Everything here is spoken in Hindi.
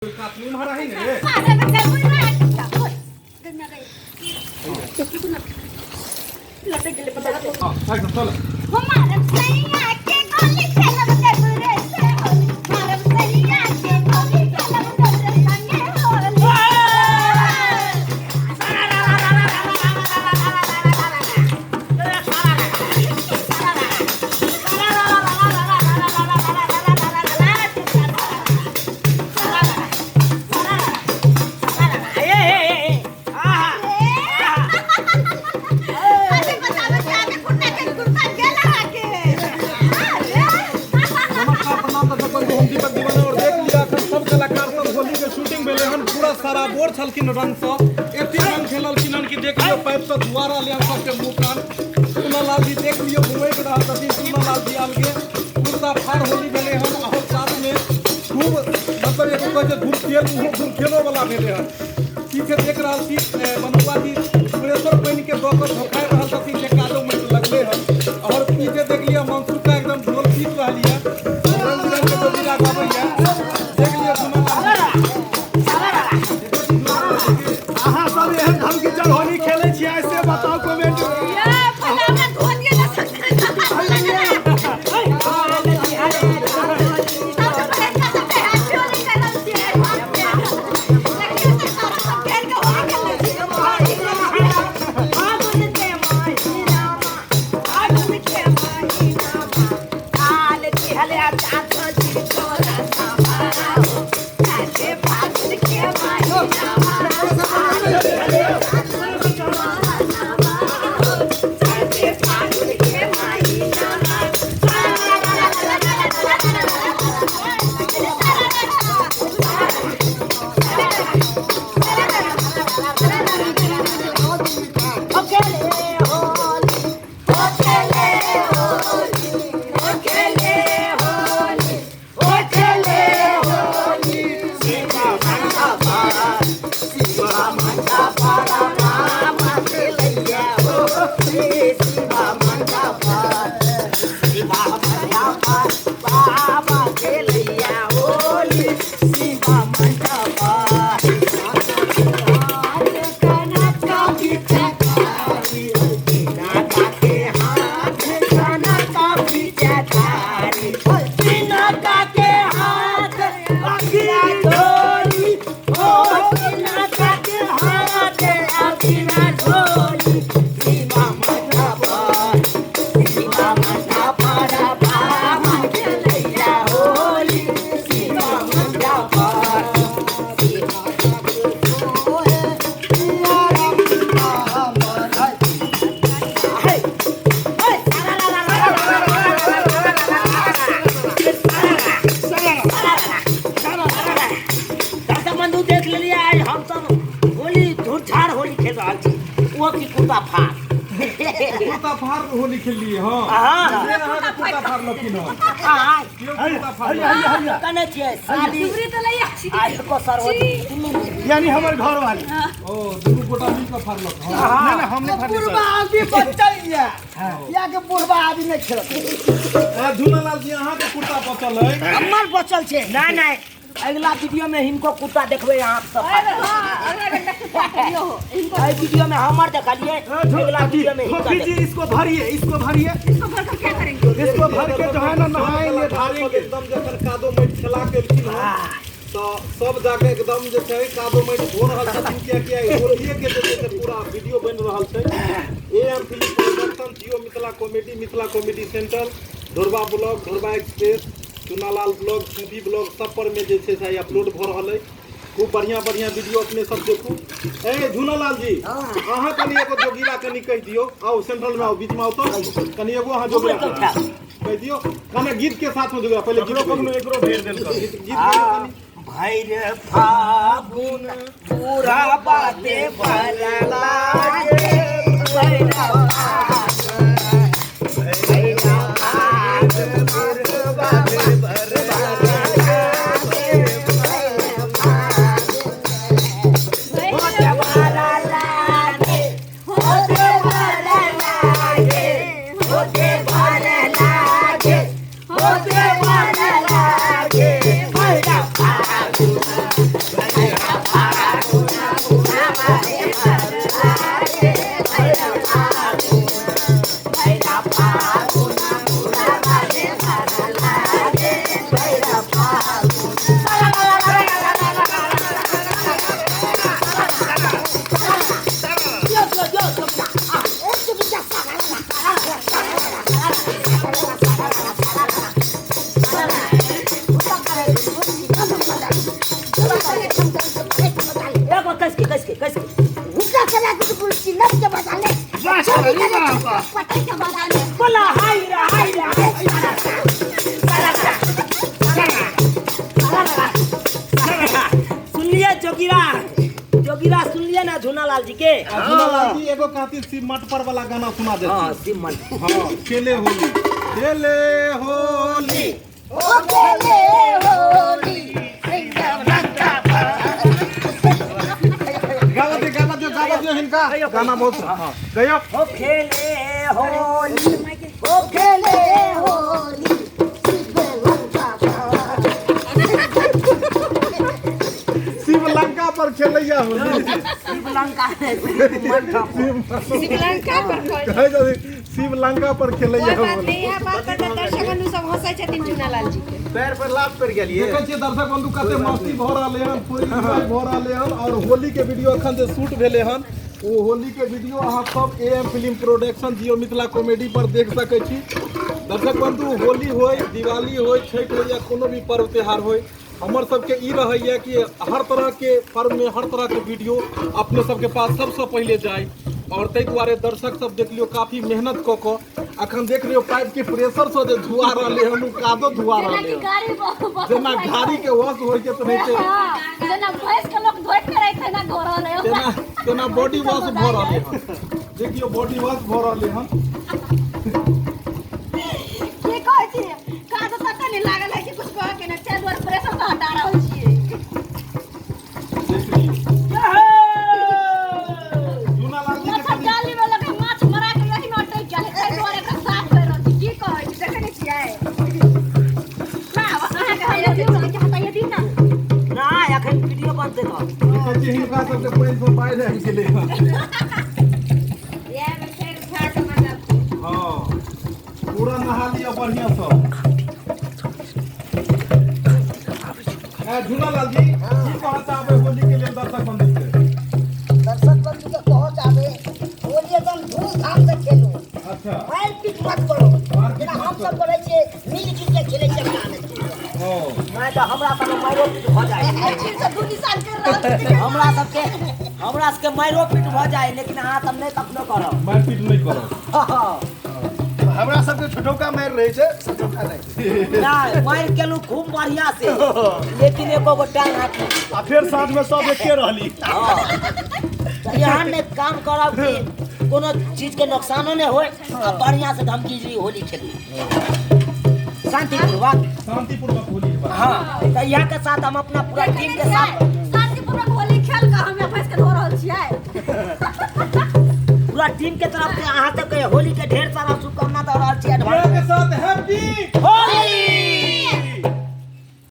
कातली महारा है ने अरे बच्चा कोई ना बोल गन्ना गई लटक गेले पता हां एकदम चल हमारा सैया के गोली खेलब देबरे से हमारा सैया के गोली खेलब देबरे संगे होली सारा बोर छलकिन रंग से एते रंग खेललखिन कि देख लियो पाइप से दुआरा ले सब के मुंह कान सुनलाल जी देख लियो घुमै के रहत छथिन सुनलाल जी अलगे पूरा फार होली भेले हन और साथ में खूब मतलब एक कहै छै धूम खेलो वाला भेले हन की के देख रहल छी बनुआ जी प्रेशर पानी के दो कर धोखाय रहल छथिन जे कादो में लगले हन और पीछे देख लियो मंसूर का एकदम ढोल पीट रहली है रंग बिरंग के डोली लगाबै है देख लियो सुनलाल होली खेले छी ऐसे बताओ कमेंट ये फलाना धोन के ना होली खेल लिए हां ये रहा के कुत्ता फार लकिन हां कुत्ता फार कने छिए साली दूरी तो लइया आज को सरवती यानी हमर घर वाली ओ दुनु गोटा मिल के फार लक हां ना हमने फार पूर्वा आदमी बचल या के पूर्वा आदमी नहीं खेल धुनालाल जी अहाँ के कुत्ता बचल है हमर बचल छे नहीं नहीं अगला वीडियो में इनको कुत्ता देखबे आप सब अरे वीडियो में हमर देखलिए अगला वीडियो में जी इसको भरिए इसको भर कर क्या करेंगे इसको भर के जो है ना नहाएंगे धारेंगे एकदम जखन कादो में खेला के तो सब जाके एकदम जे छै कादो में धो रहल छथिन किया होलिए के जे पूरा वीडियो बन रहल छै am film production Jio Mithila comedy centre Dhorba blog Dhorba express Chunalal blog TV blog सब पर में जे छै अपलोड भ रहल है खूब बढ़िया वीडियो अपने सब देखू ए झुनालाल जी अहाँ कनी एगो जोगीरा कनी कह दियो आओ सेंट्रल में आओ बीच में आओ तो कनी एगो अहाँ जोगीरा कह दियो कने गीत के साथ में जोगीरा पहले गीत कम एकरो भेर देल कर गीत कनी भैर फागुन पूरा बाते बललागे भैर अरे बाबा पटक के बजाने बोला हाय रे हाय सुन लिया जोगिरा सुन लिया ना झूनालाल जी के झूलालाल जी एगो खातिर शिव मठ पर वाला गाना सुना दे। हाँ शिव मन हाँ खेले होली ओ खेले होली गावा दे हिनका गाना बहुत हाँ गयो हो खेले होली ओ खेले होली शिवलंका पर खेलैया होली श्रीलंका शिवलंका पर खोज कहे जदी शिवलंका पर खेलैया कोई बात होली नहीं है बात करते दर्शक बंधु सब हंसै छथिन झूनालाल जी के पैर पर लात पड़ गेलिए। देखै छियै दर्शक बंधु कते मस्ती भ रहले हन पूरी एंजॉय भ रहले हन और होली के वीडियो अखन जे शूट भेले हन ओ होली के वीडियो अहाँ सब am film production Jio Mithila comedy पर देख सकै छी। दर्शक बंधु होली होय दिवाली होय छठ होय या कोनो भी पर्व त्योहार होय हमर सबके ई रहैया कि हर तरह के पर्व में हर तरह के वीडियो अपने सबके पास सबसे पहले जाए और ताहि दुआरे दर्शक सब देख लियो काफी मेहनत क के अखन देख लियो पाइप के प्रेशर से जे धुआ रहले हन उ कादो धुआ रहले हन गाड़ी बहुत जेना गाड़ी के वश होय के तने के जेना भैंस के लोग धोइ के रहे थे ना घोर रहे तेना बॉडी वॉश भ रहले हन देखियो बॉडी वॉश भ रहले हन की कहै छी का तो पता नहीं लागल है कि कुछ कह के ना चार बार प्रेशर का हटा रहल छी झूलालाल जी के सब जाली में लगे माछ मरा के यही नटै चले एहि दुआरे का साफ कर रहल छी की कहै छी देखे नहीं छियै ना अहाँ के हइया दिन के हटाइए दिन ना ना अखन वीडियो बनते तो देखै छी हिनका सबके पानि से बाढ़ि आबि गेलै हन ये में फेर छाट मजा हाँ पूरा नहा लिया बढ़िया से झूलालाल जी की कहत आबे होली के लिए दर्शक बंधु से दर्शक बंधु के पहुंच आवे होली एकदम धूमधाम से खेलो अच्छा मार पीट मत करो जेना हम सब करे छे मिल जुल के खेले छे अपना ओ मैं तो हमरा सब मारो पीट हो जाए फिर से दू निशान कर रहल छी हमरा सबके मारो पीट हो जाए लेकिन अहाँ सब नहीं तकनो करब मारपीट नहीं करो हमरा सबके छोटोका मार रहे छे छोटोका नहीं। ना मार केलू खूब बढ़िया से लेकिन एको गो टांग हाथ आ फिर साथ में सब एके रहली। तो यहाँ ने काम करब कि कोनो चीज के नुकसानो नहीं होए आ बढ़िया से धमकी जी होली खेली शांतिपूर्वक शांतिपूर्वक होली के बाद हाँ तो यहाँ के साथ हम अपना पूरा टीम के साथ शांतिपूर्वक होली खेल के हमें भैंस के धो रहल छियै पूरा टीम के तरफ से अहाँ सबके होली के ढेर सारा शुभकामना दे रहल छी एडवांस के साथ हैप्पी होली।